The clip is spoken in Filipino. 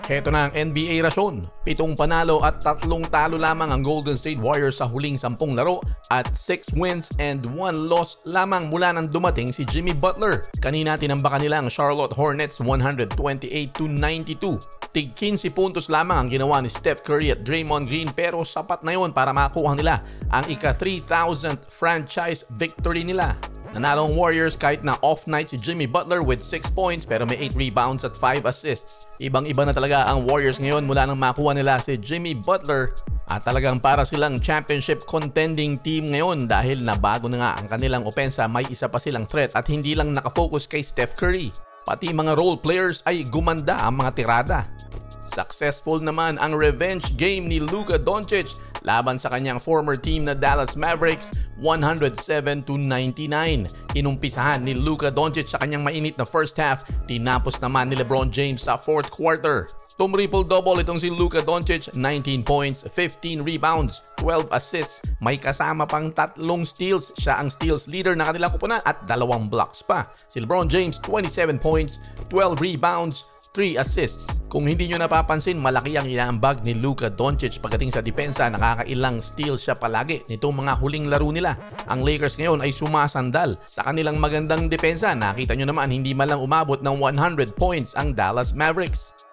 Heto na ang NBA rasyon. 7 panalo at 3 talo lamang ang Golden State Warriors sa huling 10 laro at 6 wins and 1 loss lamang mula nang dumating si Jimmy Butler. Kanina tinambakan nila ang Charlotte Hornets 128-92. Tig 15 puntos lamang ang ginawa ni Steph Curry at Draymond Green pero sapat na yon para makuha nila ang ika-3,000th franchise victory nila. Nanalo ang Warriors kahit na off night si Jimmy Butler with 6 points pero may 8 rebounds at 5 assists. Ibang-iba na talaga ang Warriors ngayon mula nang makuha nila si Jimmy Butler at talagang para silang championship contending team ngayon dahil nabago na nga ang kanilang opensa, may isa pa silang threat at hindi lang nakafocus kay Steph Curry. Pati mga role players ay gumanda ang mga tirada. Successful naman ang revenge game ni Luka Doncic laban sa kanyang former team na Dallas Mavericks 107-99. Inumpisahan ni Luka Doncic sa kanyang mainit na first half, tinapos naman ni LeBron James sa fourth quarter. Triple-double itong si Luka Doncic, 19 points, 15 rebounds, 12 assists, may kasama pang 3 steals. Siya ang steals leader na kanilang kupunan at 2 blocks pa. Si LeBron James, 27 points, 12 rebounds, 3 assists. Kung hindi nyo napapansin, malaki ang inaambag ni Luka Doncic pagdating sa depensa. Nakakailang steals siya palagi nitong mga huling laro nila. Ang Lakers ngayon ay sumasandal sa kanilang magandang depensa. Nakita nyo naman hindi man lang umabot ng 100 points ang Dallas Mavericks.